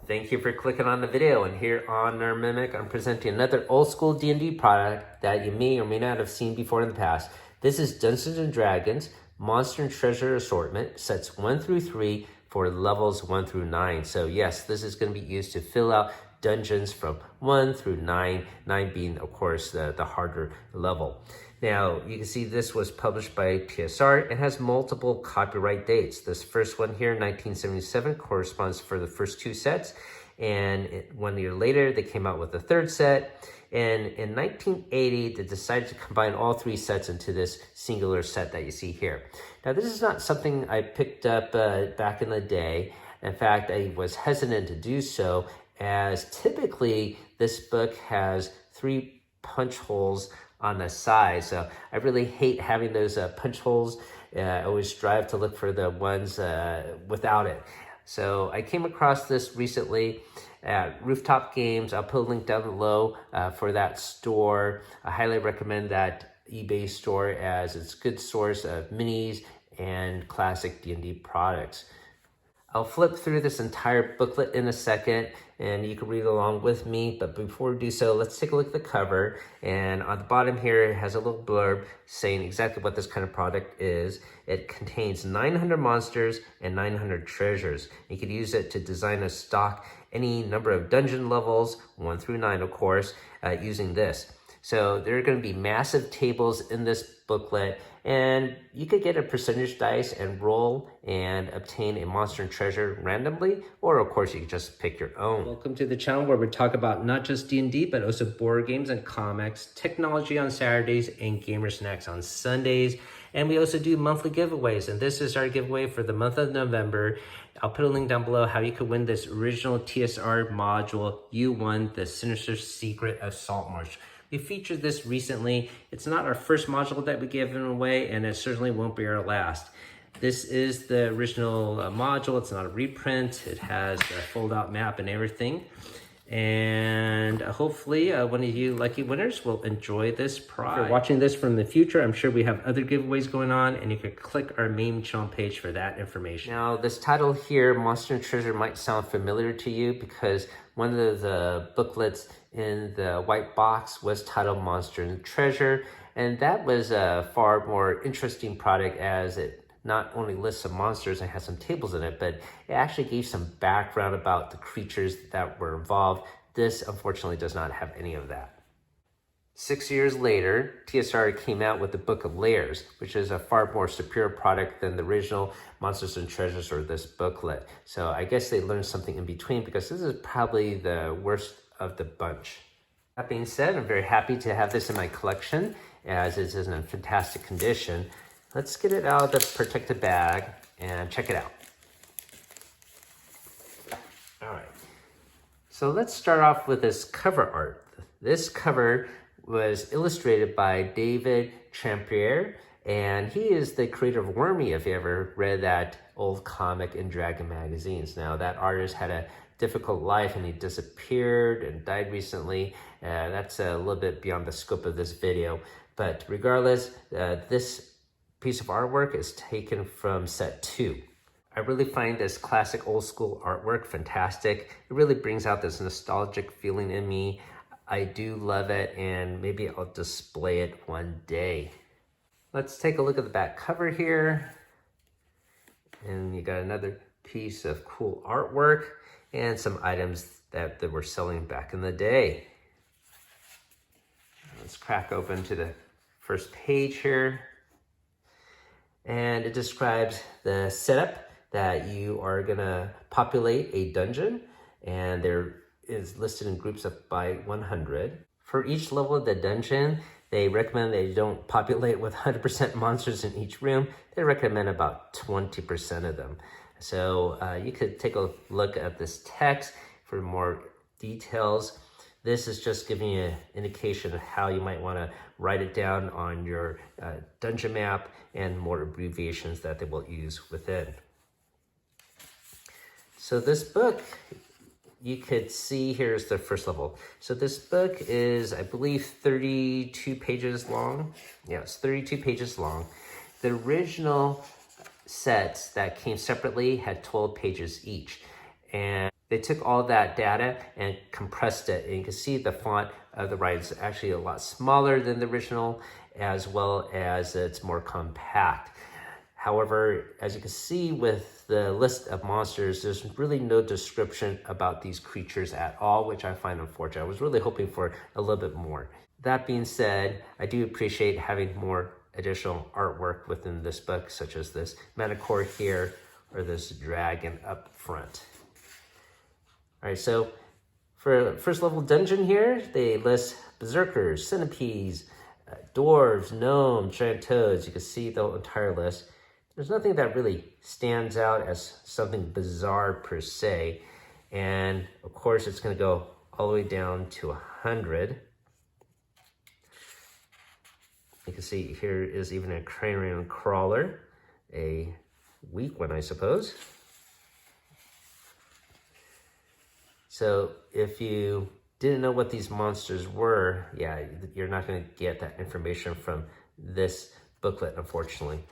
Thank you for clicking on the video, and here on Nerd Mimic, I'm presenting another old school D&D product that you may or may not have seen before in the past. This is Dungeons & Dragons Monster and Treasure Assortment, sets 1 through 3 for levels 1 through 9. So yes, this is going to be used to fill out dungeons from 1 through 9, 9 being, of course, the harder level. Now, you can see this was published by TSR. It has multiple copyright dates. This first one here, 1977, corresponds for the first 2 sets. And 1 year later, they came out with the 3rd set. And in 1980, they decided to combine all 3 sets into this singular set that you see here. Now, this is not something I picked up back in the day. In fact, I was hesitant to do so, as typically this book has 3 punch holes on the side. So I really hate having those punch holes. I always strive to look for the ones without it. So I came across this recently at Rooftop Games. I'll put a link down below for that store. I highly recommend that eBay store, as it's a good source of minis and classic D&D products. I'll flip through this entire booklet in a second, and you can read along with me. But before we do so, let's take a look at the cover. And on the bottom here, it has a little blurb saying exactly what this kind of product is. It contains 900 monsters and 900 treasures. You could use it to design a stock any number of dungeon levels, 1 through 9, of course, using this. So there are going to be massive tables in this booklet, and you could get a percentage dice and roll and obtain a monster and treasure randomly, or of course you can just pick your own. Welcome to the channel where we talk about not just D&D, but also board games and comics, technology on Saturdays, and gamer snacks on Sundays. And we also do monthly giveaways, and this is our giveaway for the month of November. I'll put a link down below how you could win this original TSR module. You won the Sinister Secret of Saltmarch. We featured this recently. It's not our first module that we gave away, and it certainly won't be our last. This is the original module. It's not a reprint. It has a fold-out map and everything. And hopefully one of you lucky winners will enjoy this prize. If you're watching this from the future, I'm sure we have other giveaways going on, and you can click our main channel page for that information. Now, this title here, Monster and Treasure, might sound familiar to you because one of the booklets in the white box was titled Monster and Treasure, and that was a far more interesting product, as it not only lists some monsters and has some tables in it, but it actually gave some background about the creatures that were involved. This, unfortunately, does not have any of that. 6 years later, TSR came out with the book of Lairs, which is a far more superior product than the original Monsters and Treasures or this booklet. So I guess they learned something in between, because this is probably the worst of the bunch. That being said, I'm very happy to have this in my collection, as it is in fantastic condition. Let's get it out of the protected bag and check it out. All right. So let's start off with this cover art. This cover was illustrated by David Trampier, and he is the creator of Wormy, if you ever read that old comic in Dragon magazines. Now, that artist had a difficult life, and he disappeared and died recently. That's a little bit beyond the scope of this video. But regardless, this piece of artwork is taken from set 2. I really find this classic old school artwork fantastic. It really brings out this nostalgic feeling in me. I do love it, and maybe I'll display it one day. Let's take a look at the back cover here. And you got another piece of cool artwork and some items that were selling back in the day. Let's crack open to the first page here. And it describes the setup that you are gonna populate a dungeon, and there is listed in groups of by 100. For each level of the dungeon, they recommend that you don't populate with 100% monsters in each room. They recommend about 20% of them. So you could take a look at this text for more details. This is just giving you an indication of how you might want to write it down on your dungeon map, and more abbreviations that they will use within. So this book, you could see, here's the first level. So this book is, I believe, 32 pages long. Yeah, it's 32 pages long. The original sets that came separately had 12 pages each. And They took all that data and compressed it, and you can see the font of the writing is actually a lot smaller than the original, as well as it's more compact. However, as you can see with the list of monsters, there's really no description about these creatures at all, which I find unfortunate. I was really hoping for a little bit more. That being said, I do appreciate having more additional artwork within this book, such as this Manticore here, or this dragon up front. All right, so for first level dungeon here, they list berserkers, centipedes, dwarves, gnomes, giant toads. You can see the entire list. There's nothing that really stands out as something bizarre per se. And of course, it's going to go all the way down to 100. You can see here is even a cranium crawler, a weak one, I suppose. So if you didn't know what these monsters were, yeah, you're not going to get that information from this booklet, unfortunately.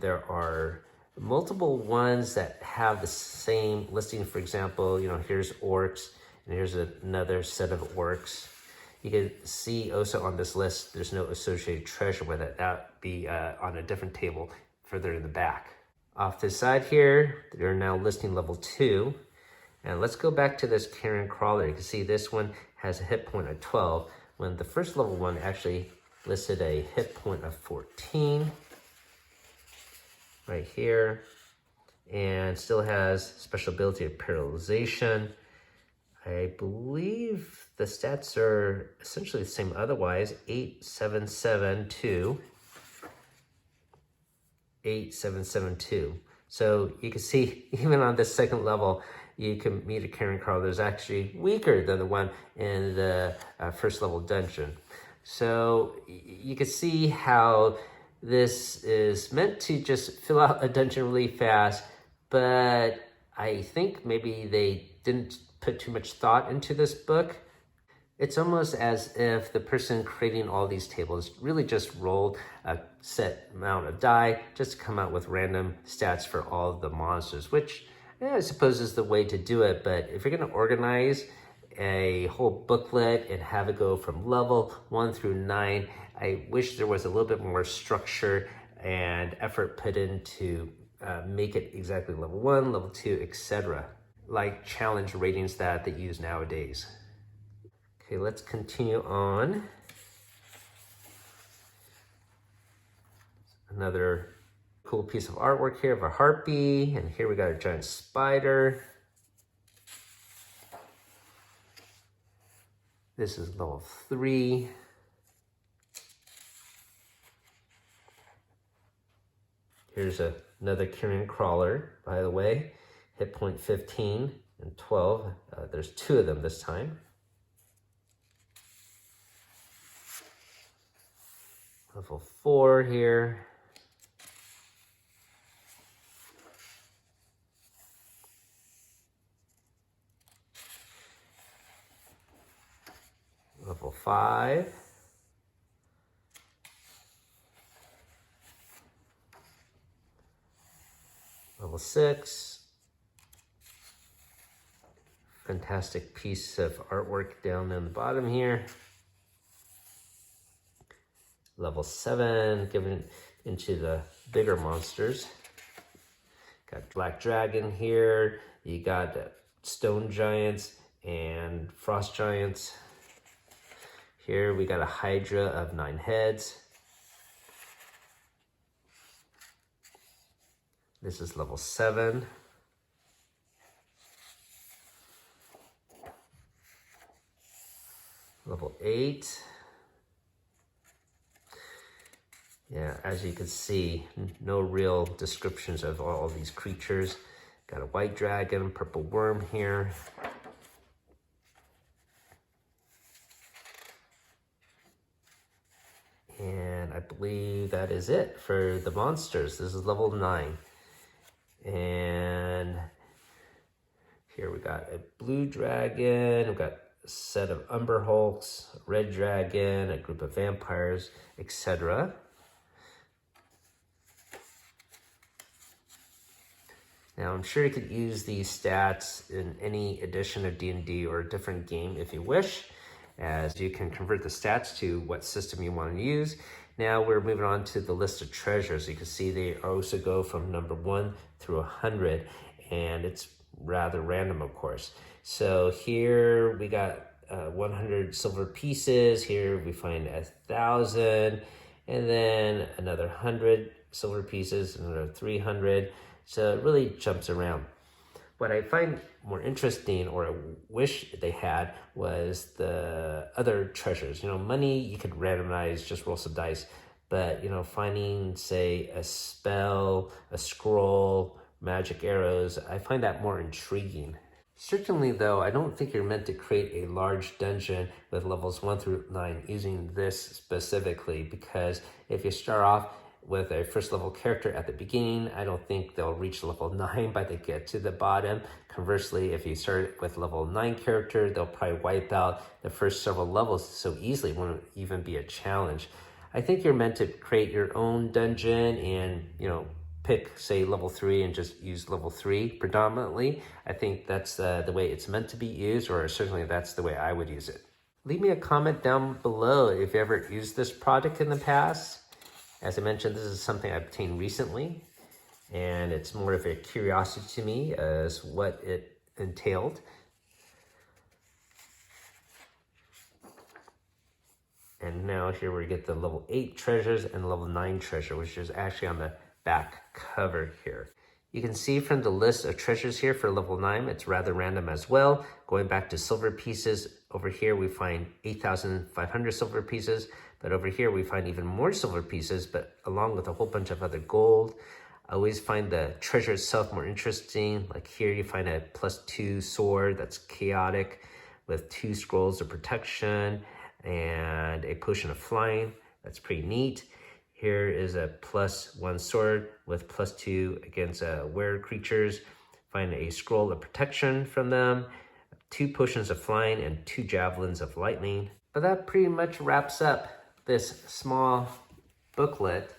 There are multiple ones that have the same listing. For example, here's orcs, and here's another set of orcs. You can see also on this list, there's no associated treasure with it. That would be on a different table further in the back. Off to the side here, they're now listing level 2. And let's go back to this carrion crawler. You can see this one has a hit point of 12, when the first level one actually listed a hit point of 14 right here, and still has special ability of paralyzation. I believe the stats are essentially the same otherwise. 8772. 8772. So you can see even on this second level, you can meet a carrion crawler that's actually weaker than the one in the first level dungeon. So you can see how this is meant to just fill out a dungeon really fast, but I think maybe they didn't put too much thought into this book. It's almost as if the person creating all these tables really just rolled a set amount of die just to come out with random stats for all of the monsters, which I suppose is the way to do it. But if you're going to organize a whole booklet and have it go from level 1 through 9, I wish there was a little bit more structure and effort put into make it exactly level 1, level 2, etc. Like challenge ratings that they use nowadays. Okay, let's continue on. Another cool piece of artwork here of a harpy, and here we got a giant spider. This is level 3. Here's another carrion crawler, by the way. Hit point 15 and 12. There's 2 of them this time. Level 4 here. Level 5. Level 6. Fantastic piece of artwork down in the bottom here. Level 7, given into the bigger monsters. Got black dragon here. You got stone giants and frost giants. Here we got a hydra of 9 heads. This is level 7. Level 8. Yeah, as you can see, no real descriptions of all these creatures. Got a white dragon, purple worm here. And I believe that is it for the monsters. This is level 9. And here we got a blue dragon, we've got a set of umber hulks, a red dragon, a group of vampires, etc. Now, I'm sure you could use these stats in any edition of D&D or a different game if you wish, as you can convert the stats to what system you want to use. Now we're moving on to the list of treasures. You can see they also go from number 1 through 100, and it's rather random, of course. So here we got 100 silver pieces. Here we find 1,000, and then another 100 silver pieces, another 300. So it really jumps around. What I find more interesting, or I wish they had, was the other treasures. Money, you could randomize, just roll some dice. But, finding, say, a spell, a scroll, magic arrows, I find that more intriguing. Certainly, though, I don't think you're meant to create a large dungeon with levels 1 through 9 using this specifically, because if you start off with a first level character at the beginning, I don't think they'll reach level 9 by the get to the bottom. Conversely, if you start with level 9 character, they'll probably wipe out the first several levels so easily, it won't even be a challenge. I think you're meant to create your own dungeon and, pick, say, level 3 and just use level 3 predominantly. I think that's the way it's meant to be used, or certainly that's the way I would use it. Leave me a comment down below if you ever used this product in the past. As I mentioned, this is something I obtained recently, and it's more of a curiosity to me as what it entailed. And now here we get the level 8 treasures and level 9 treasure, which is actually on the back cover here. You can see from the list of treasures here for level 9, it's rather random as well. Going back to silver pieces, over here we find 8,500 silver pieces, but over here we find even more silver pieces, but along with a whole bunch of other gold. I always find the treasure itself more interesting. Like here you find a +2 sword that's chaotic with 2 scrolls of protection and a potion of flying. That's pretty neat. Here is a +1 sword with +2 against were creatures. Find a scroll of protection from them, 2 potions of flying, and 2 javelins of lightning. But that pretty much wraps up this small booklet.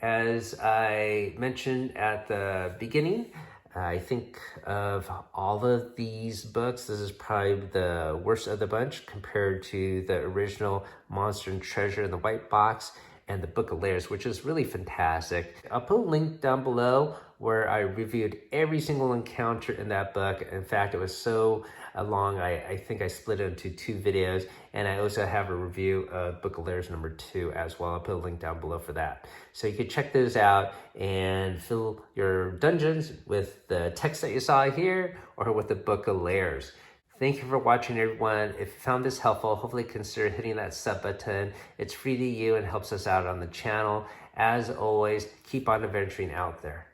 As I mentioned at the beginning, I think of all of these books, this is probably the worst of the bunch compared to the original Monster and Treasure in the White Box and the Book of Lairs, which is really fantastic. I'll put a link down below where I reviewed every single encounter in that book. In fact, it was so long, I think I split it into 2 videos, and I also have a review of Book of Lairs number 2 as well. I'll put a link down below for that. So you can check those out and fill your dungeons with the text that you saw here or with the Book of Lairs. Thank you for watching, everyone. If you found this helpful, hopefully consider hitting that sub button. It's free to you and helps us out on the channel. As always, keep on adventuring out there.